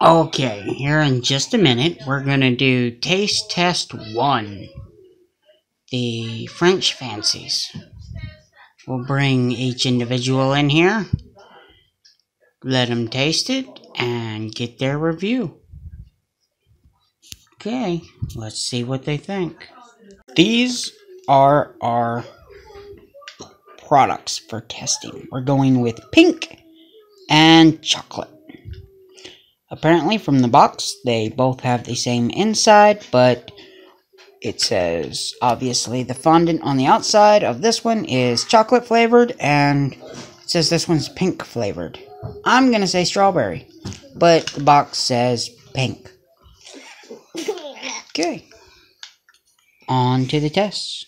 Okay, here in just a minute, we're gonna do taste test 1. The French Fancies. We'll bring each individual in here, let them taste it, and get their review. Okay, let's see what they think. These are our products for testing. We're going with pink and chocolate. Apparently from the box, they both have the same inside, but it says, obviously, the fondant on the outside of this one is chocolate flavored, and it says this one's pink flavored. I'm going to say strawberry, but the box says pink. Okay. On to the tests.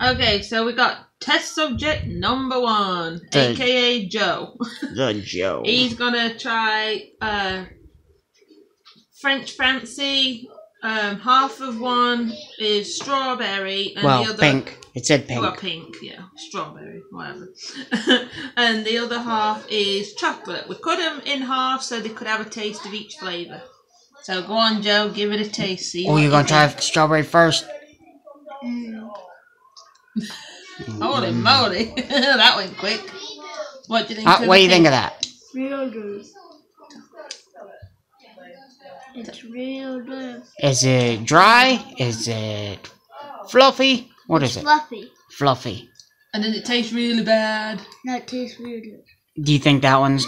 Okay, so we got test subject number 1, aka Joe. The Joe. He's gonna try French Fancy. Half of one is strawberry, and the other pink. It said pink. Well, pink, yeah, strawberry, whatever. And the other half is chocolate. We cut them in half so they could have a taste of each flavour. So go on, Joe, give it a taste. See you're gonna try strawberry first. Holy moly, that went quick. What do you think? What do you think of that? Real good. It's real good. Is it dry? Is it fluffy? What is it? Fluffy. Fluffy. And does it taste really bad? No, it tastes real good. Do you think that one's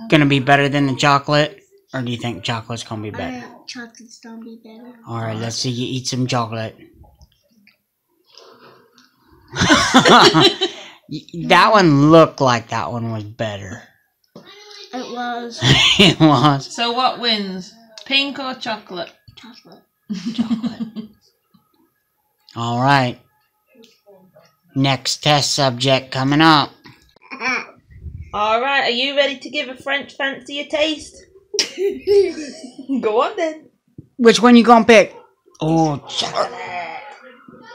gonna be better than the chocolate? Or do you think chocolate's gonna be better? Chocolate's gonna be better. Alright, let's see you eat some chocolate. That one looked like that one was better. It was. It was. So what wins? Pink or chocolate? Chocolate. Chocolate. Alright. Next test subject coming up. Alright, are you ready to give a French Fancy a taste? Go on then. Which one you gonna pick? Oh, chocolate.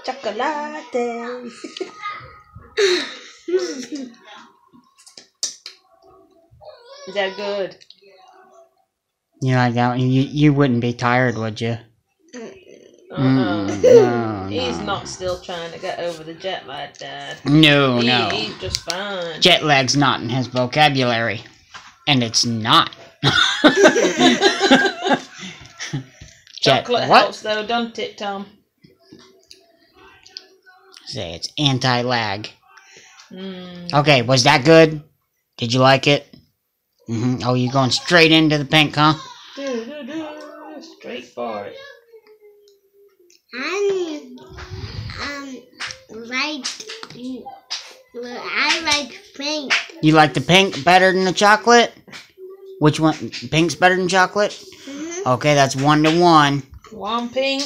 Chocolate. Is that good? You like that one? You wouldn't be tired, would you? No, he's not still trying to get over the jet lag, Dad. No. He's just fine. Jet lag's not in his vocabulary. And it's not. Chocolate helps though, don't it, Tom? Say it's anti-lag. Okay, was that good? Did you like it? Oh, you going straight into the pink, huh? Straight for it. I like pink. You like the pink better than the chocolate? Which one? Pink's better than chocolate? Okay, that's 1-to-1. One pink.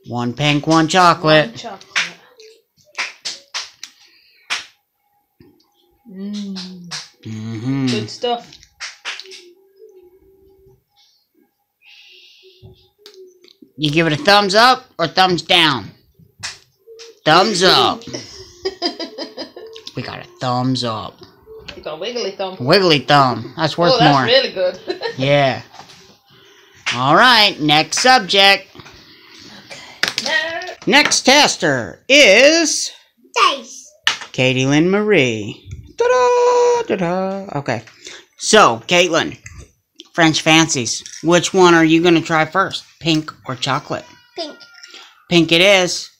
One pink, one chocolate. One chocolate. Good stuff. You give it a thumbs up or thumbs down? Thumbs up. We got a thumbs up. You got a wiggly thumb. Wiggly thumb. That's worth more. That's really good. Yeah. Alright, next subject. Okay. Next tester is Dice. Katie Lynn Marie. Ta-da! Ta-da! Okay. So, Caitlin, French Fancies. Which one are you going to try first? Pink or chocolate? Pink. Pink it is.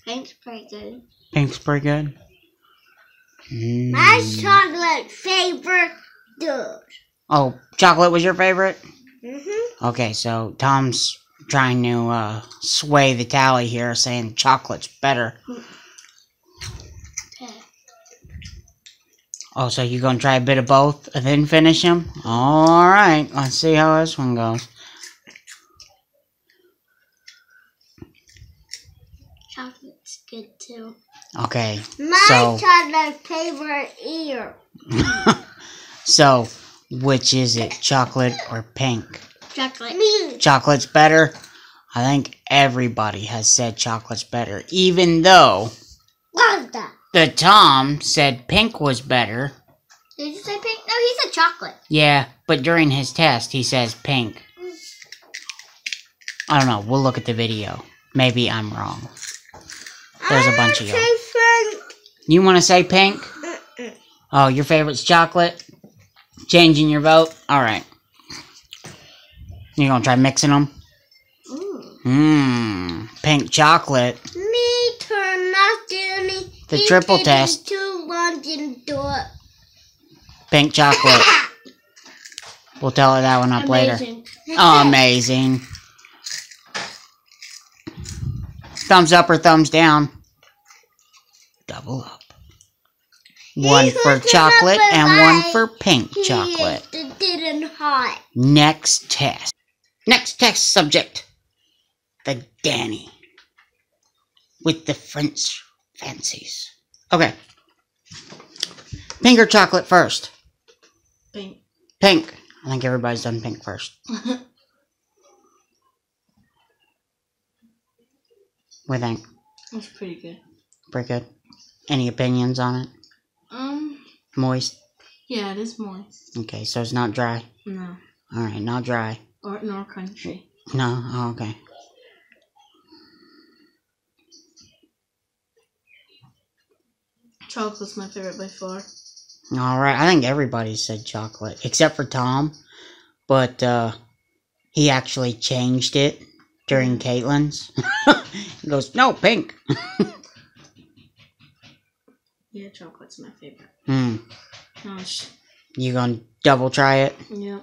Pink's pretty good. Pink's pretty good. My chocolate favorite dude. Oh, chocolate was your favorite? Mm-hmm. Okay, so Tom's trying to sway the tally here, saying chocolate's better. Okay. Oh, so you're going to try a bit of both and then finish them? Alright, let's see how this one goes. Chocolate's good too. Okay, My chocolate favorite ear. So, which is it, chocolate or pink? Chocolate. Chocolate's better? I think everybody has said chocolate's better, even though What's that? the Tom said pink was better. Did you say pink? No, he said chocolate. Yeah, but during his test, he says pink. I don't know. We'll look at the video. Maybe I'm wrong. There's a bunch of y'all. You want to say pink? Oh, your favorite's chocolate? Changing your vote? Alright. You gonna try mixing them? Pink chocolate. Me turn not doing The triple test. Too long didn't do it. Pink chocolate. We'll tell her that one up later. Oh, amazing. Thumbs up or thumbs down. Double up. One for chocolate and one for pink chocolate. Didn't hot. Next test. Next test subject. The Danny. With the French fancies. Okay. Pink or chocolate first? Pink. Pink. I think everybody's done pink first. What do you think? That's pretty good. Pretty good. Any opinions on it? Moist? Yeah, it is moist. Okay, so it's not dry? No. Alright, not dry. Nor crunchy. No? Oh, okay. Chocolate's my favorite by far. Alright, I think everybody said chocolate, except for Tom. But, he actually changed it during Caitlin's. He goes, no, pink. Yeah, chocolate's my favorite. Gosh. You gonna double try it? Yep.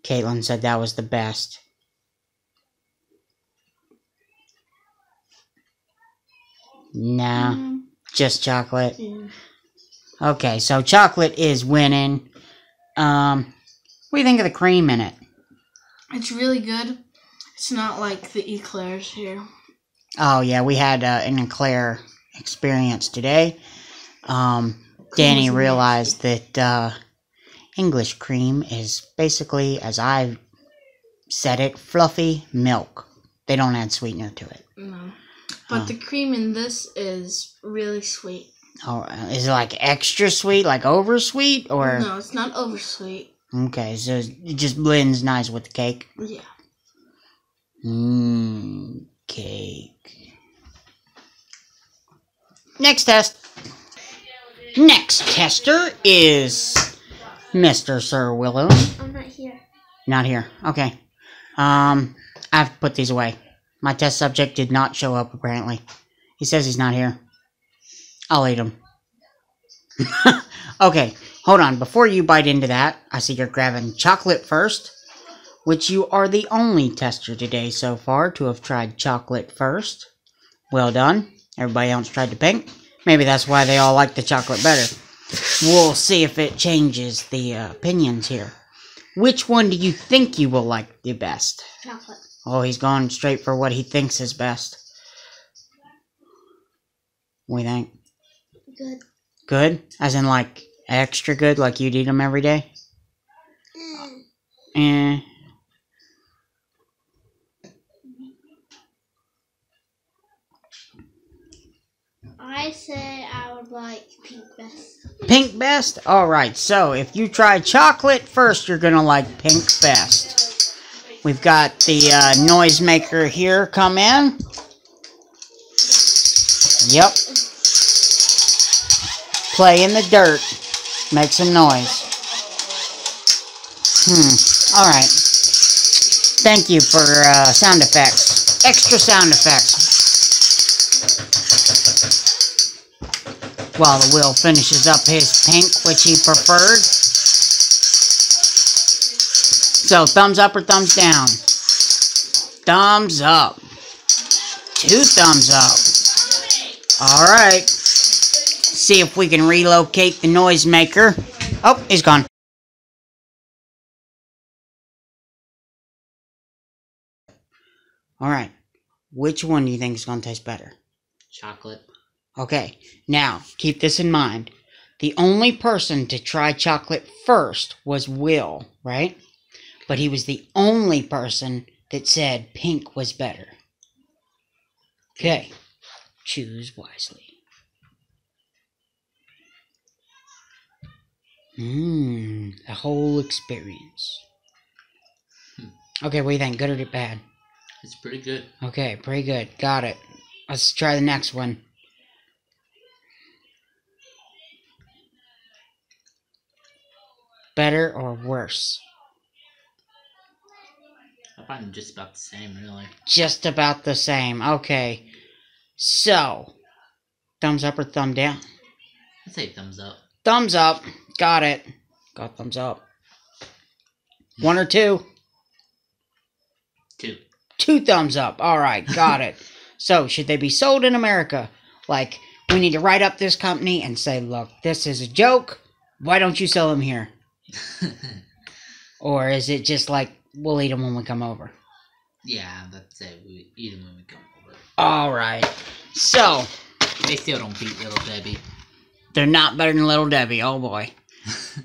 Caitlin said that was the best. Nah, just chocolate. Yeah. Okay, so chocolate is winning. What do you think of the cream in it? It's really good. It's not like the eclairs here. Oh yeah, we had an eclair experience today. Danny realized that English cream is basically, as I said it, fluffy milk. They don't add sweetener to it. No. But the cream in this is really sweet. Oh, is it like extra sweet, like over sweet, or? No, it's not over sweet. Okay, so it just blends nice with the cake. Yeah. Cake. Next test. Next tester is Mr. Sir Willow. I'm not here. Not here. Okay. I have to put these away. My test subject did not show up, apparently. He says he's not here. I'll eat him. Okay, hold on. Before you bite into that, I see you're grabbing chocolate first, which you are the only tester today so far to have tried chocolate first. Well done. Everybody else tried the pink. Maybe that's why they all like the chocolate better. We'll see if it changes the opinions here. Which one do you think you will like the best? Chocolate. Oh, he's gone straight for what he thinks is best. What do you think? Good. Good? As in, like, extra good, like you'd eat them every day? I say I would like pink best. Pink best? Alright, so if you try chocolate first, you're gonna like pink best. We've got the noisemaker here come in. Yep. Play in the dirt. Make some noise. Alright. Thank you for sound effects. Extra sound effects. While the Will finishes up his pink, which he preferred. So, thumbs up or thumbs down? Thumbs up. 2 thumbs up. Alright. See if we can relocate the noisemaker. Oh, he's gone. Alright. Which one do you think is going to taste better? Chocolate. Okay, now, keep this in mind. The only person to try chocolate first was Will, right? But he was the only person that said pink was better. Okay, choose wisely. The whole experience. Okay, what do you think? Good or bad? It's pretty good. Okay, pretty good. Got it. Let's try the next one. Better or worse? I find them just about the same, really. Just about the same. Okay. So, thumbs up or thumb down? I'd say thumbs up. Thumbs up. Got it. Got thumbs up. 1 or 2? 2. 2 thumbs up. Alright, got it. So, should they be sold in America? Like, we need to write up this company and say, look, this is a joke. Why don't you sell them here? Or is it just like, we'll eat them when we come over? Yeah, that's it. We eat them when we come over. Alright. So, They still don't beat Little Debbie. they're not better than Little Debbie. Oh boy.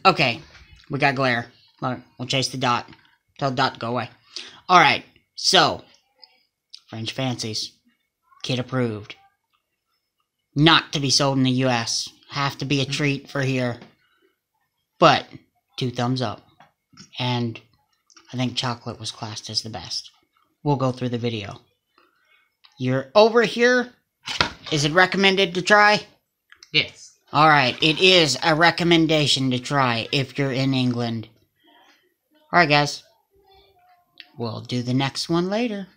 Okay. We got glare. Look, we'll chase the dot. Tell the dot to go away. Alright. So, French Fancies. Kid approved. Not to be sold in the US. Have to be a treat for here. But, 2 thumbs up. And I think chocolate was classed as the best. We'll go through the video. You're over here. Is it recommended to try? Yes. Alright, it is a recommendation to try if you're in England. Alright guys. We'll do the next one later.